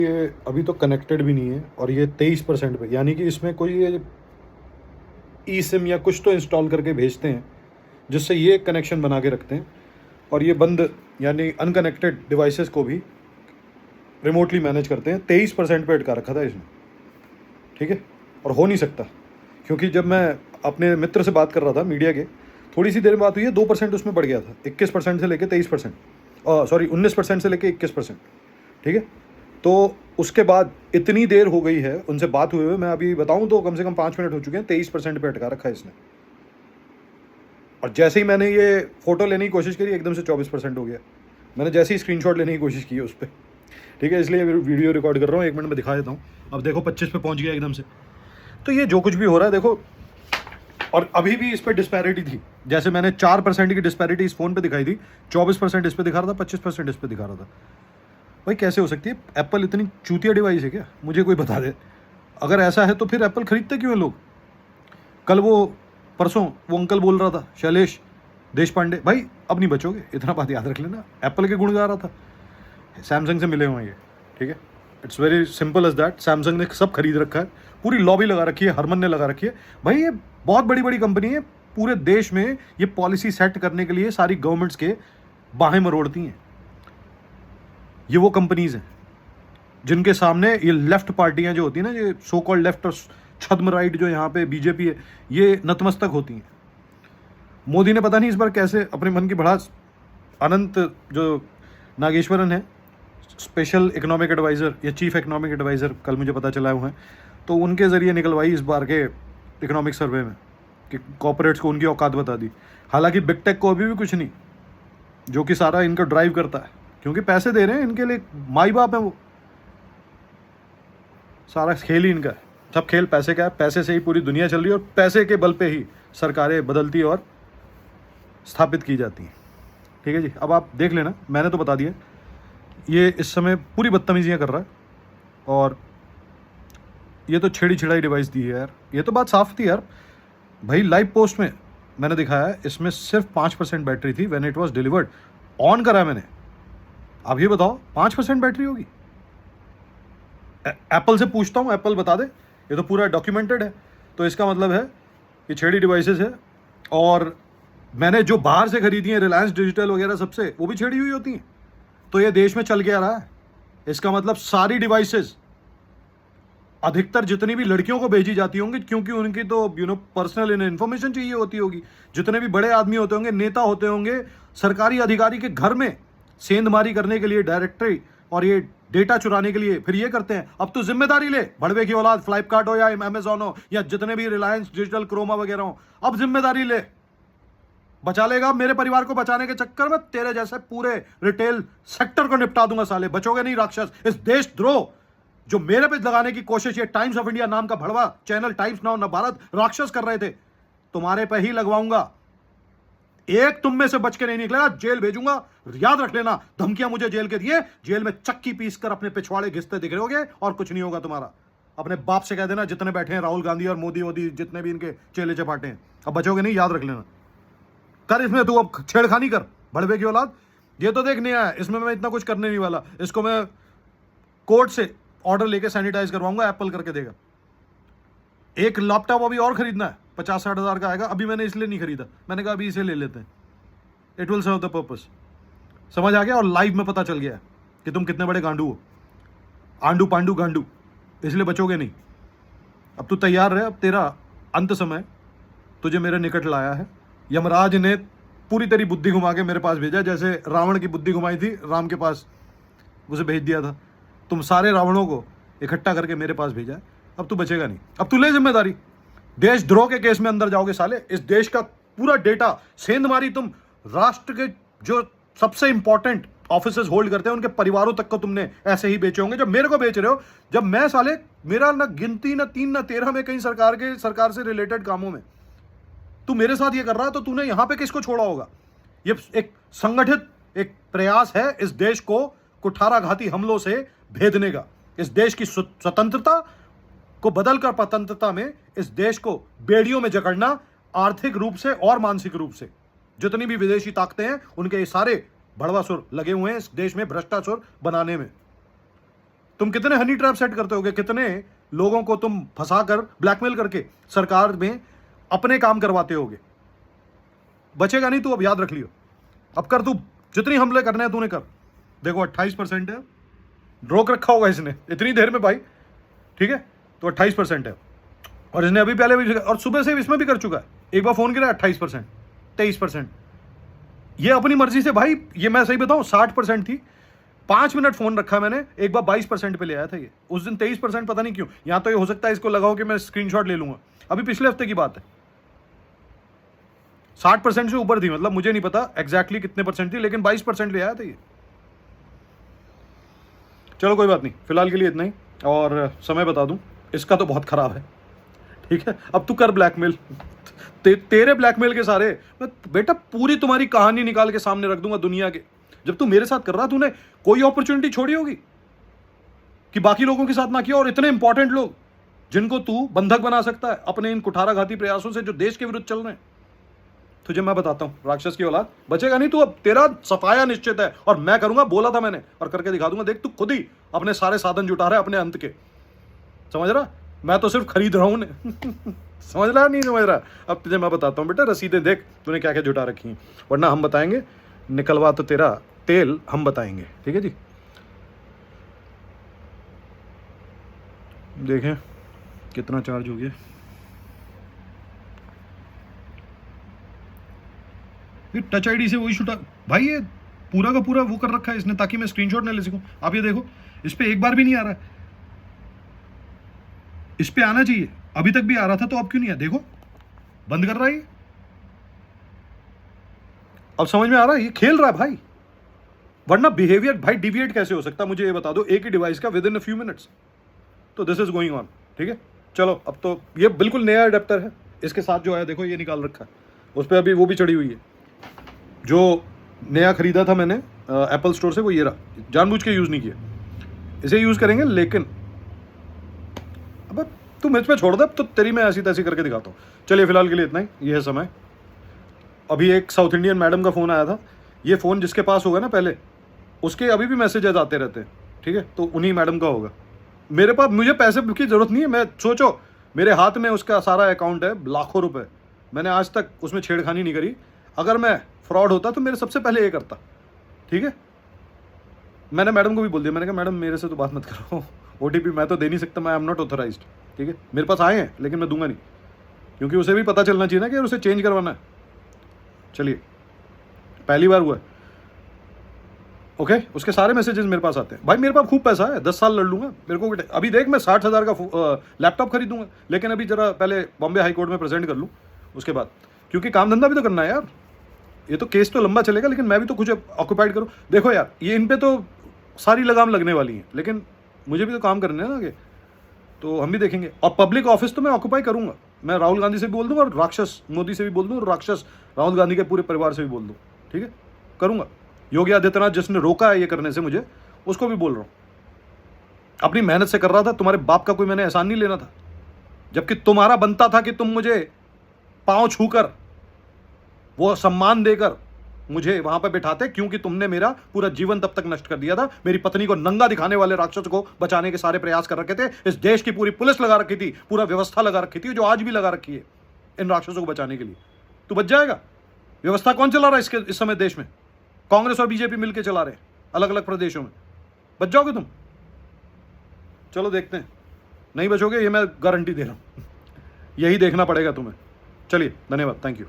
ये अभी तो कनेक्टेड भी नहीं है और ये 23% पे, यानी कि इसमें कोई ये ई सिम या कुछ तो इंस्टॉल करके भेजते हैं जिससे ये कनेक्शन बना के रखते हैं और ये बंद यानी अनकनेक्टेड डिवाइसेस को भी रिमोटली मैनेज करते हैं। 23% पे अटका रखा था इसने, ठीक है। और हो नहीं सकता, क्योंकि जब मैं अपने मित्र से बात कर रहा था मीडिया के, थोड़ी सी देर में बात हुई है, 2% उसमें बढ़ गया था, 21% से लेकर 23%, सॉरी 19% से लेकर 21%, ठीक है। तो उसके बाद इतनी देर हो गई है उनसे बात हुए हुए, मैं अभी बताऊं तो कम से कम 5 मिनट हो चुके हैं, 23% पे अटका रखा है इसने। और जैसे ही मैंने ये फोटो लेने की कोशिश करी, एकदम से 24% हो गया। मैंने जैसे ही स्क्रीनशॉट लेने की कोशिश की उस पर, ठीक है, इसलिए वीडियो रिकॉर्ड कर रहा हूँ, 1 मिनट में दिखा देता हूँ। अब देखो 25 पे पहुँच गया एकदम से। तो ये जो कुछ भी हो रहा है देखो, और अभी भी इस पर डिस्पैरिटी थी, जैसे मैंने 4% की डिस्पैरिटी इस फोन पे दिखाई थी, 24% इस पे दिखा रहा था, 25% इस पे दिखा रहा था। भाई कैसे हो सकती है? एप्पल इतनी चूतिया डिवाइस है क्या? मुझे कोई बता दे। अगर ऐसा है तो फिर एप्पल खरीदते क्यों हैं लोग? कल वो परसों वो अंकल बोल रहा था, शैलेश देश पांडे, भाई अब नहीं बचोगे, इतना बात याद रख लेना। एप्पल के गुण गा रहा था, सैमसंग से मिले हुए हैं ये, ठीक है। It's very simple as that. Samsung ने सब खरीद रखा है, पूरी लॉबी लगा रखी है, हरमन ने लगा रखी है। भाई ये बहुत बड़ी बड़ी कंपनी है, पूरे देश में ये पॉलिसी सेट करने के लिए सारी गवर्नमेंट्स के बाहें मरोड़ती हैं। ये वो कंपनीज हैं जिनके सामने ये लेफ्ट पार्टियां जो होती हैं ना, ये सो कॉल्ड लेफ्ट और छद्म राइट जो यहाँ पे बीजेपी है, ये नतमस्तक होती हैं। मोदी ने पता नहीं इस बार कैसे अपने मन की भड़ास, अनंत जो नागेश्वरन है, स्पेशल इकोनॉमिक एडवाइज़र या चीफ इकोनॉमिक एडवाइज़र, कल मुझे पता चला हुआ है, तो उनके ज़रिए निकलवाई इस बार के इकोनॉमिक सर्वे में कि कॉर्पोरेट्स को उनकी औकात बता दी। हालांकि बिग टेक को अभी भी कुछ नहीं, जो कि सारा इनको ड्राइव करता है, क्योंकि पैसे दे रहे हैं इनके लिए, माई बाप है वो। सारा खेल ही इनका है, सब खेल पैसे का है, पैसे से ही पूरी दुनिया चल रही है और पैसे के बल पे ही सरकारें बदलती और स्थापित की जाती हैं, ठीक है जी। अब आप देख लेना, मैंने तो बता दिया। ये इस समय पूरी बदतमीजियाँ कर रहा है और ये तो छेड़ी छिड़ाई डिवाइस दी है यार, ये तो बात साफ थी यार। भाई लाइव पोस्ट में मैंने दिखाया है, इसमें सिर्फ 5% बैटरी थी when it was delivered. On करा मैंने, अब ये बताओ 5% बैटरी होगी? एप्पल से पूछता हूँ, एप्पल बता दे, ये तो पूरा डॉक्यूमेंटेड है। तो इसका मतलब है कि छेड़ी डिवाइसेस है, और मैंने जो बाहर से खरीदी है रिलायंस डिजिटल वगैरह सबसे, वो भी छेड़ी हुई होती हैं। तो ये देश में चल के आ रहा है। इसका मतलब सारी डिवाइसेस, अधिकतर जितनी भी लड़कियों को भेजी जाती होंगी, क्योंकि उनकी तो पर्सनल इन्फॉर्मेशन चाहिए होती होगी, जितने भी बड़े आदमी होते होंगे, नेता होते होंगे, सरकारी अधिकारी के घर में सेंधमारी करने के लिए डायरेक्टरी और ये डेटा चुराने के लिए फिर ये करते हैं। अब तो जिम्मेदारी ले, भड़वे की औलाद, फ्लिपकार्ट हो या अमेजॉन हो या जितने भी रिलायंस डिजिटल, क्रोमा वगैरह हो, अब जिम्मेदारी ले, बचा लेगा। मेरे परिवार को बचाने के चक्कर में तेरे जैसे पूरे रिटेल सेक्टर को निपटा दूंगा साले, बचोगे नहीं राक्षस। इस देशद्रोह जो मेरे पे लगाने की कोशिश ये टाइम्स ऑफ इंडिया नाम का भड़वा चैनल, टाइम्स नाउ न भारत, राक्षस कर रहे थे, तुम्हारे पे ही लगवाऊंगा। एक तुम में से बच के नहीं निकलेगा, जेल भेजूंगा, याद रख लेना। धमकियां मुझे जेल के दिए, जेल में चक्की पीस कर अपने पिछवाड़े घिसते दिख रहे होगे, और कुछ नहीं होगा तुम्हारा। अपने बाप से कह देना, जितने बैठे हैं राहुल गांधी और मोदी वोदी, जितने भी इनके चेले चपाटे हैं, अब बचोगे नहीं, याद रख लेना। कर इसमें तू अब छेड़खानी कर, भड़वे की औलाद। ये तो देख नहीं आया, इसमें मैं इतना कुछ करने नहीं वाला। इसको मैं कोर्ट से ऑर्डर लेके सैनिटाइज करवाऊंगा, एप्पल करके देगा। एक लैपटॉप अभी और खरीदना है, 50-60 हज़ार का आएगा। अभी मैंने इसलिए नहीं खरीदा, मैंने कहा अभी इसे ले लेते हैं, it will serve the purpose. समझ आ गया? और लाइव में पता चल गया कि तुम कितने बड़े गांडू हो, आंडू पांडू गांडू, इसलिए बचोगे नहीं। अब तू तैयार रहे, अब तेरा अंत समय तुझे मेरे निकट लाया है। यमराज ने पूरी तेरी बुद्धि घुमा के मेरे पास भेजा, जैसे रावण की बुद्धि घुमाई थी राम के पास, उसे भेज दिया था। तुम सारे रावणों को इकट्ठा करके मेरे पास भेजा है। अब तू बचेगा नहीं, अब तू ले जिम्मेदारी। देशद्रोह के केस में अंदर जाओगे साले। इस देश का पूरा डेटा सेंधमारी, तुम राष्ट्र के जो सबसे इंपॉर्टेंट ऑफिसर्स होल्ड करते हैं, उनके परिवारों तक को तुमने ऐसे ही बेचे होंगे जब मेरे को बेच रहे हो। जब मैं साले, मेरा ना गिनती ना 3 ना 13 में कहीं सरकार से रिलेटेड कामों में तू मेरे साथ ये कर रहा है, तो तूने यहां पे किसको छोड़ा होगा? ये एक संगठित एक प्रयास है इस देश को कुठाराघाती हमलों से भेदने का, इस देश की स्वतंत्रता को बदलकर परतंत्रता में इस देश को बेड़ियों में जकड़ना, आर्थिक रूप से और मानसिक रूप से। जितनी भी विदेशी ताकतें हैं, उनके ये सारे भड़वासुर लगे हुए हैं इस देश में भ्रष्टासुर बनाने में। तुम कितने हनी ट्रैप सेट करते होगे, कितने लोगों को तुम फंसा कर ब्लैकमेल करके सरकार में अपने काम करवाते होगे। बचेगा नहीं तू, अब याद रख लियो। अब कर तू, जितनी हमले करने हैं तूने कर। देखो 28% है, रोक रखा होगा इसने इतनी देर में भाई, ठीक है। तो 28% है, और इसने अभी पहले भी, और सुबह से इसमें भी कर चुका है। एक बार फोन किया 28%, 23%। ये अपनी मर्जी से भाई, ये मैं सही बताऊं 60% थी, 5 मिनट फोन रखा मैंने, एक बार 22% पे ले आया था ये। उस दिन 23%, पता नहीं क्यों। यहां तो ये हो सकता है इसको लगाओ कि मैं स्क्रीनशॉट ले लूंगा, अभी पिछले हफ्ते की बात है। 60% से ऊपर थी, मतलब मुझे नहीं पता एग्जैक्टली कितने परसेंट थी, लेकिन 22% ले आया था ये। चलो कोई बात नहीं, फिलहाल के लिए इतना ही। और समय बता दूं, इसका तो बहुत खराब है, ठीक है। अब तू कर ब्लैकमेल, तेरे ब्लैकमेल के सारे मैं बेटा पूरी तुम्हारी कहानी निकाल के सामने रख दूंगा दुनिया के। जब तू मेरे साथ कर रहा, तूने कोई अपॉर्चुनिटी छोड़ी होगी कि बाकी लोगों के साथ ना किया? और इतने इंपॉर्टेंट लोग जिनको तू बंधक बना सकता है अपने इन कुठाराघाती प्रयासों से जो देश के विरुद्ध चल रहे हैं। तुझे मैं बताता हूं, राक्षस की औलाद, बचेगा नहीं तू। अब तेरा सफाया निश्चित है, और मैं करूंगा, बोला था मैंने, और करके दिखा दूंगा। देख तू खुद ही अपने सारे साधन जुटा रहा है अपने अंत के, समझ रहा? मैं तो सिर्फ खरीद रहा हूं समझ रहा नहीं समझ रहा? अब तुझे मैं बताता हूं बेटा, रसीदें देख तूने क्या क्या जुटा रखी हैं, वरना हम बताएंगे। निकलवा तो तेरा तेल हम बताएंगे, ठीक है जी। देखें कितना चार्ज हो गया। ये टच आईडी से वही छुटा भाई, ये पूरा का पूरा वो कर रखा है इसने ताकि मैं स्क्रीनशॉट ना ले सकूं। आप ये देखो, इस पे एक बार भी नहीं आ रहा है। इस पे आना चाहिए, अभी तक भी आ रहा था, तो अब क्यों नहीं है? देखो बंद कर रहा है ये। अब समझ में आ रहा है, ये खेल रहा है भाई। वरना बिहेवियर भाई डिविएट कैसे हो सकता है, मुझे ये बता दो, एक ही डिवाइस का with in a few minutes. तो दिस इज गोइंग ऑन, ठीक है। चलो अब तो ये बिल्कुल नया अडेप्टर है, इसके साथ जो है देखो ये निकाल रखा है, उस पर अभी वो भी चढ़ी हुई है। जो नया खरीदा था मैंने एप्पल स्टोर से, वो ये रहा, जानबूझ के यूज नहीं किया। इसे यूज करेंगे, लेकिन अब तू मुझ पे छोड़ दे, तो तेरी मैं ऐसी तैसी करके दिखाता हूँ। चलिए फिलहाल के लिए इतना ही, ये है समय। अभी एक साउथ इंडियन मैडम का फ़ोन आया था। ये फ़ोन जिसके पास होगा ना पहले, उसके अभी भी मैसेजेस आते रहते हैं, ठीक है। तो उन्हीं मैडम का होगा। मेरे पास, मुझे पैसे की ज़रूरत नहीं है। मैं सोचो, मेरे हाथ में उसका सारा अकाउंट है, लाखों रुपए। मैंने आज तक उसमें छेड़खानी नहीं करी। अगर मैं फ्रॉड होता तो मेरे सबसे पहले ये करता, ठीक है। मैंने मैडम को भी बोल दिया, मैंने कहा मैडम मेरे से तो बात मत करो, OTP मैं तो दे नहीं सकता, मैं आई एम नॉट ऑथराइज्ड, ठीक है। मेरे पास आए हैं लेकिन मैं दूंगा नहीं, क्योंकि उसे भी पता चलना चाहिए ना कि उसे चेंज करवाना है। चलिए, पहली बार हुआ है, ओके। उसके सारे मैसेजेस मेरे पास आते हैं। भाई मेरे पास खूब पैसा है, 10 साल लड़ लूंगा। मेरे को अभी देख, मैं 60,000 का लैपटॉप खरीदूंगा, लेकिन अभी जरा पहले बॉम्बे हाई कोर्ट में प्रेजेंट कर लूँ, उसके बाद, क्योंकि काम धंधा भी तो करना है यार। ये तो केस तो लंबा चलेगा, लेकिन मैं भी तो कुछ ऑक्यूपाइड करूँ। देखो यार, ये इन पे तो सारी लगाम लगने वाली है, लेकिन मुझे भी तो काम करने हैं ना आगे, तो हम भी देखेंगे। और पब्लिक ऑफिस तो मैं ऑक्यूपाई करूंगा। मैं राहुल गांधी से भी बोल दूंगा, और राक्षस मोदी से भी बोल दूँ, और राक्षस राहुल गांधी के पूरे परिवार से भी बोल दूँ, ठीक है। करूंगा। योगी आदित्यनाथ जिसने रोका है ये करने से मुझे, उसको भी बोल रहा हूँ। अपनी मेहनत से कर रहा था, तुम्हारे बाप का कोई मैंने एहसान नहीं लेना था, जबकि तुम्हारा बनता था कि तुम मुझे पांव छूकर, वो सम्मान देकर मुझे वहां पर बिठाते, क्योंकि तुमने मेरा पूरा जीवन तब तक नष्ट कर दिया था। मेरी पत्नी को नंगा दिखाने वाले राक्षस को बचाने के सारे प्रयास कर रखे थे। इस देश की पूरी पुलिस लगा रखी थी, पूरा व्यवस्था लगा रखी थी, जो आज भी लगा रखी है इन राक्षसों को बचाने के लिए। तू बच जाएगा? व्यवस्था कौन चला रहा है इस समय देश में? कांग्रेस और बीजेपी मिलकर चला रहे हैं अलग अलग प्रदेशों में। बच जाओगे तुम? चलो देखते हैं। नहीं बचोगे, ये मैं गारंटी दे रहा हूं। यही देखना पड़ेगा तुम्हें। चलिए, धन्यवाद, थैंक यू।